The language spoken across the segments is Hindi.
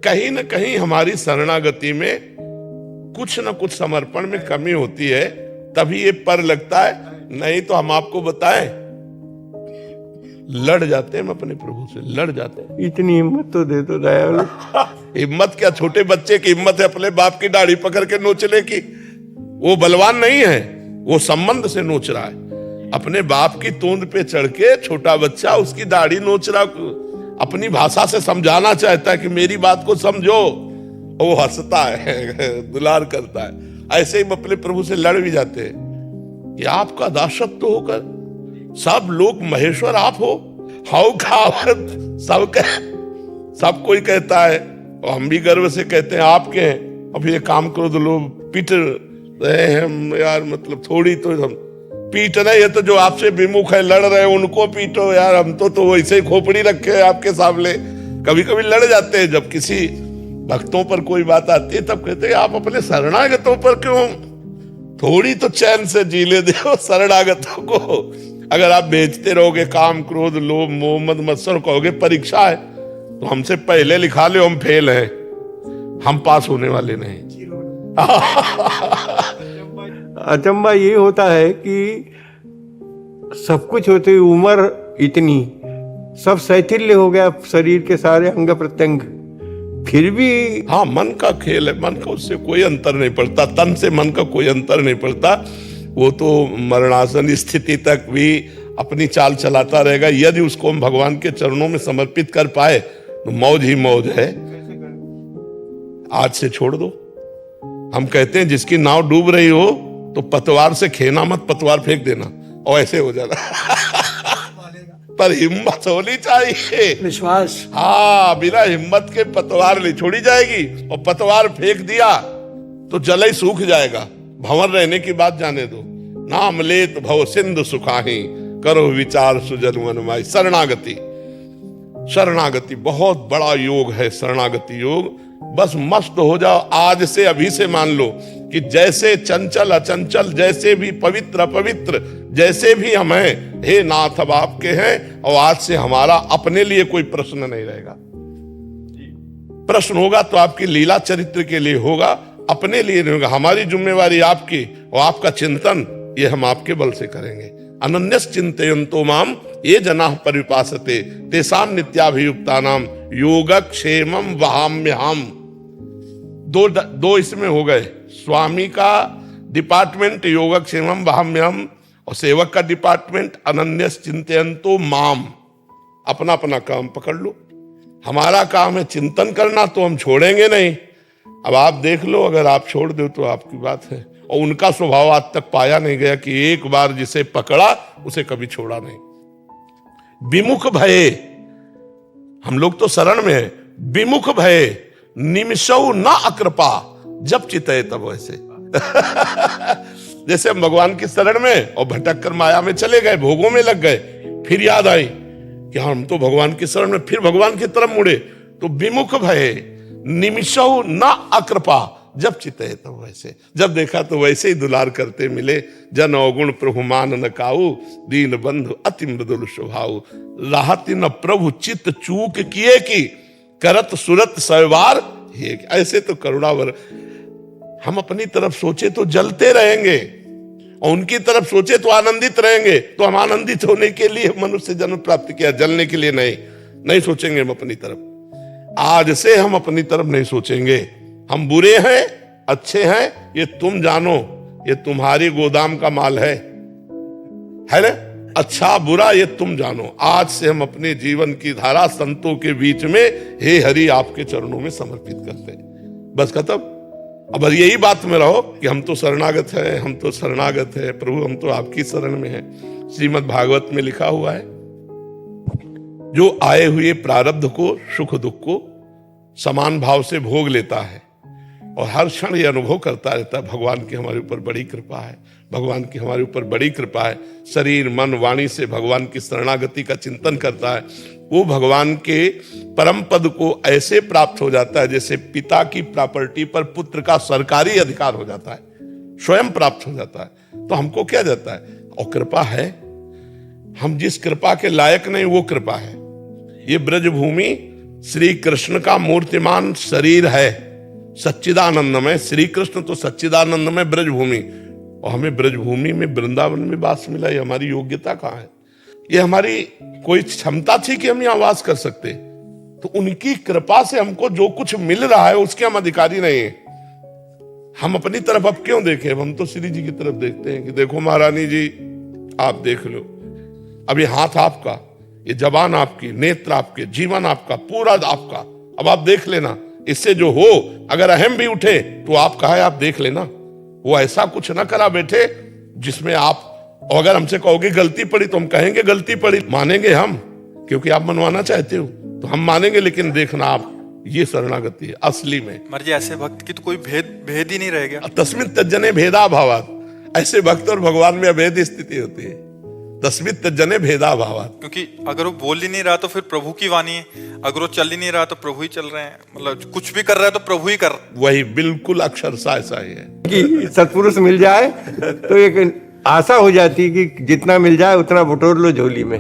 कहीं ना कहीं हमारी शरणागति में कुछ न कुछ समर्पण में कमी होती है, तभी ये पर लगता है। नहीं तो हम आपको बताएं, लड़ जाते हैं हम अपने प्रभु से, लड़ जाते हैं। इतनी हिम्मत तो दे दो दयालु। हिम्मत क्या, छोटे बच्चे की हिम्मत है अपने बाप की दाढ़ी पकड़ के नोचने की। वो बलवान नहीं है, वो संबंध से नोच रहा है। अपने बाप की तोंद पे चढ़ के छोटा बच्चा उसकी दाढ़ी नोच रहा, अपनी भाषा से समझाना चाहता है कि मेरी बात को समझो। वो हंसता है, दुलार करता है। ऐसे ही हम अपने प्रभु से लड़ भी जाते हैं। ये आपका दासत्व होकर सब लोग महेश्वर आप हो, हाउ खावत सब कोई कहता है, और हम भी गर्व से कहते हैं आपके हैं। अब ये काम करो तो लोग पीट रहे हैं हम यार, मतलब थोड़ी तो हम पीट रहे हैं, तो जो आपसे विमुख है लड़ रहे हैं उनको पीटो यार। हम तो वैसे ही खोपड़ी रखे हैं आपके सामने। कभी कभी लड़ जाते हैं, जब किसी भक्तों पर कोई बात आती है तब कहते हैं आप अपने शरणागतों पर क्यों थोड़ी तो चैन से जी ले दो शरणागतों को। अगर आप बेचते रहोगे काम क्रोध लोभ मोह मद मत्सर, कहोगे परीक्षा है तो हमसे पहले लिखा लो हम फेल हैं, हम पास होने वाले नहीं। अचंबा ये होता है कि सब कुछ होते हुए उम्र इतनी, सब शैथिल्य हो गया शरीर के सारे अंग प्रत्यंग, फिर भी हाँ मन का खेल है, मन का उससे कोई अंतर नहीं पड़ता, तन से मन का कोई अंतर नहीं पड़ता। वो तो मरणासन स्थिति तक भी अपनी चाल चलाता रहेगा। यदि उसको हम भगवान के चरणों में समर्पित कर पाए तो मौज ही मौज है। आज से छोड़ दो। हम कहते हैं जिसकी नाव डूब रही हो तो पतवार से खेना मत, पतवार फेंक देना और ऐसे हो जाना। पर हिम्मत होनी चाहिए, विश्वास। हाँ, बिना हिम्मत के पतवार नहीं छोड़ी जाएगी, और पतवार फेंक दिया तो जल ही सूख जाएगा। भंवर रहने की बात जाने दो। नाम लेत भव सिंधु सुखाही, करो विचार सुजन मन माई। शरणागति, शरणागति बहुत बड़ा योग है। शरणागति योग बस मस्त हो जाओ आज से, अभी से मान लो कि जैसे चंचल अचंचल, जैसे भी पवित्र अपवित्र, जैसे भी हम हैं, हे नाथ अब आपके हैं। और आज से हमारा अपने लिए कोई प्रश्न नहीं रहेगा। प्रश्न होगा तो आपकी लीला चरित्र के लिए होगा, अपने लिए नहीं होगा। हमारी जिम्मेवारी आपकी, और आपका चिंतन ये हम आपके बल से करेंगे। अनन्यस चिंतयन्तो माम ये जनाः परिपासते तेषां नित्याभियुक्तानां योगक्षेमं वहाम्यहम्। दो इसमें हो गए, स्वामी का डिपार्टमेंट योगक्षेमं वहाम्यहम्, और सेवक का डिपार्टमेंट अनन्यस चिंतयन्तो माम। अपना अपना काम पकड़ लो। हमारा काम है चिंतन करना, तो हम छोड़ेंगे नहीं। अब आप देख लो, अगर आप छोड़ दो तो आपकी बात है। और उनका स्वभाव आज तक पाया नहीं गया कि एक बार जिसे पकड़ा उसे कभी छोड़ा नहीं। विमुख भये, हम लोग तो शरण में है। विमुख भये निमिषौ न अकृपा, जब चितये तब वैसे। जैसे हम भगवान की शरण में और भटक कर माया में चले गए, भोगों में लग गए, फिर याद आई कि हम तो भगवान की शरण में, फिर भगवान की तरफ मुड़े। तो विमुख भये निमिषौ न अकृपा, जब चितये तब वैसे। जब देखा तो वैसे ही दुलार करते मिले। जन अवगुण प्रभु मान न काऊ, दीन बंधु अति मृदुल स्वभाव। राहति न प्रभु चित्त चूक किए की, करत सुरत सवार हे। ऐसे तो करुणावर। हम अपनी तरफ सोचे तो जलते रहेंगे, और उनकी तरफ सोचे तो आनंदित रहेंगे। तो हम आनंदित होने के लिए मनुष्य जन्म प्राप्त किया, जलने के लिए नहीं सोचेंगे हम अपनी तरफ। आज से हम अपनी तरफ नहीं सोचेंगे। हम बुरे हैं अच्छे हैं ये तुम जानो, ये तुम्हारी गोदाम का माल है ना। अच्छा बुरा ये तुम जानो। आज से हम अपने जीवन की धारा संतों के बीच में हे हरि आपके चरणों में समर्पित करते हैं। बस खत्म। अब यही बात में रहो कि हम तो शरणागत हैं, हम तो शरणागत है प्रभु, हम तो आपकी शरण में हैं। श्रीमद् भागवत में लिखा हुआ है, जो आए हुए प्रारब्ध को सुख दुख को समान भाव से भोग लेता है और हर क्षण ये अनुभव करता रहता है भगवान की हमारे ऊपर बड़ी कृपा है, भगवान की हमारे ऊपर बड़ी कृपा है। शरीर मन वाणी से भगवान की शरणागति का चिंतन करता है, वो भगवान के परम पद को ऐसे प्राप्त हो जाता है जैसे पिता की प्रॉपर्टी पर पुत्र का सरकारी अधिकार हो जाता है, स्वयं प्राप्त हो जाता है। तो हमको क्या जाता है, और कृपा है। हम जिस कृपा के लायक नहीं वो कृपा है। ये ब्रज भूमि श्री कृष्ण का मूर्तिमान शरीर है सच्चिदानंदमय। श्री कृष्ण तो सच्चिदानंदमय ब्रजभूमि, और हमें ब्रजभूमि में वृंदावन में वास मिला। ये हमारी योग्यता कहाँ है? ये हमारी कोई क्षमता थी कि हम यहाँ वास कर सकते? तो उनकी कृपा से हमको जो कुछ मिल रहा है उसके हम अधिकारी नहीं है। हम अपनी तरफ अब क्यों देखें? हम तो श्री जी की तरफ देखते हैं कि देखो महारानी जी आप देख लो, अब ये हाथ आपका, ये जबान आपकी, नेत्र आपके, जीवन आपका, पूरा आपका, अब आप देख लेना। इससे जो हो, अगर अहम भी उठे तो आपका है, आप देख लेना। वो ऐसा कुछ ना करा बैठे जिसमें आप, और अगर हमसे कहोगे गलती पड़ी तो हम कहेंगे गलती पड़ी, मानेंगे हम, क्योंकि आप मनवाना चाहते हो तो हम मानेंगे। लेकिन देखना आप, ये शरणागति है असली में। महाराज जी ऐसे भक्त की तो कोई भेद ही नहीं रह गया। तस्मिन् तज्जने भेदाभावात्, ऐसे भक्त और भगवान में अभेद स्थिति होती है। तस्मिन् तज्जने भेदाभावात्, क्योंकि अगर वो बोल ही नहीं रहा तो फिर प्रभु की वाणी है, अगर वो चल ही नहीं रहा तो प्रभु ही चल रहे हैं, मतलब कुछ भी कर रहा है तो प्रभु ही कर रहा है। वही बिल्कुल अक्षरशः ऐसा ही है कि सत्पुरुष मिल जाए तो एक आशा हो जाती है कि जितना मिल जाए उतना बटोर लो झोली में।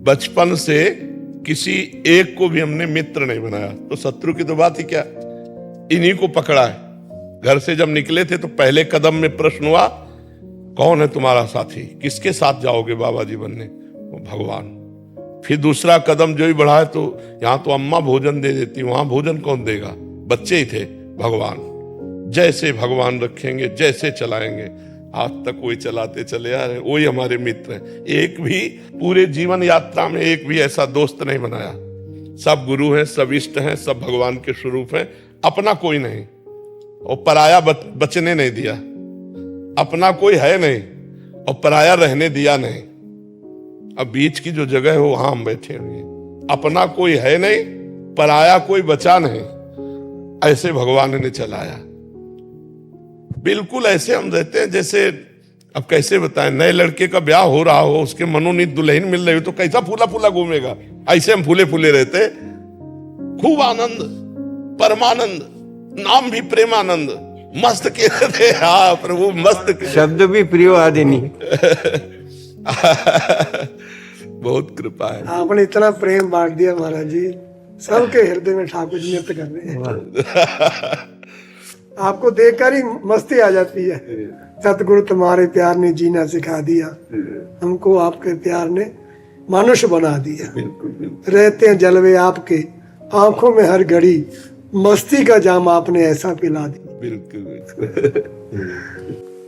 बचपन से किसी एक को भी हमने मित्र नहीं बनाया, तो शत्रु की तो बात ही क्या, इन्हीं को पकड़ा है। घर से जब निकले थे तो पहले कदम में प्रश्न हुआ, कौन है तुम्हारा साथी, किसके साथ जाओगे बाबा जी बनने? वो भगवान। फिर दूसरा कदम जो ही बढ़ा है, तो यहाँ तो अम्मा भोजन दे देती, वहां भोजन कौन देगा? बच्चे ही थे। भगवान, जैसे भगवान रखेंगे, जैसे चलाएंगे, आज तक वही चलाते चले आ रहे, वही हमारे मित्र हैं। एक भी पूरे जीवन यात्रा में एक भी ऐसा दोस्त नहीं बनाया। सब गुरु हैं, सब इष्ट हैं, सब भगवान के स्वरूप हैं, अपना कोई नहीं। और पराया बचने नहीं दिया, अपना कोई है नहीं और पराया रहने दिया नहीं। अब बीच की जो जगह है वहां हम बैठे हुए हैं। अपना कोई है नहीं, पराया कोई बचा नहीं, ऐसे भगवान ने चलाया। बिल्कुल ऐसे हम रहते हैं जैसे, अब कैसे बताएं, नए लड़के का ब्याह हो रहा हो, उसके मनोनीत दुल्हन मिल रही हो तो कैसा फूला फूला घूमेगा? ऐसे हम फूले फूले रहते। खूब आनंद, परमानंद, नाम भी प्रेमानंद, मस्त के रहते। हाँ प्रभु मस्त के। शब्द भी प्रियो आदिनी। बहुत कृपा है। आपने इतना प्रेम बांट दिया महाराज जी, सबके हृदय में ठाकुर जी नृत्य कर रहे हैं। आपको देखकर ही मस्ती आ जाती है। सतगुरु तुम्हारे प्यार ने जीना सिखा दिया, हमको आपके प्यार ने मनुष्य बना दिया। रहते हैं जलवे आपके, आंखों में हर घड़ी मस्ती का जाम आपने ऐसा पिला दिया। बिल्कुल।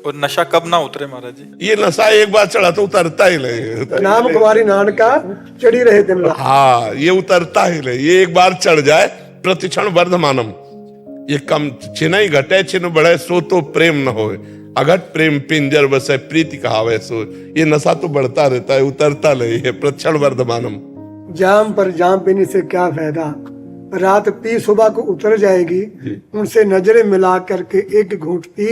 और नशा कब ना उतरे महाराज जी? ये नशा एक बार चढ़ा तो उतरता ही नहीं। नाम कुमारी नानका चढ़ी रहे दिन रात। हाँ, ये उतरता ही नहीं। ये एक बार चढ़ जाए, प्रतिक्षण वर्धमानम। ये कम छिनई घटे छिन बढ़े, सो तो प्रेम न होए, अघट प्रेम पिंजर बसे प्रीति कहावे सो। ये नशा तो बढ़ता रहता है, उतरता नहीं है। प्रतिक्षण वर्धमानम। जाम पर जाम पीने से क्या फायदा, रात पी सुबह को उतर जाएगी। उनसे नजरें मिला करके एक घूंट पी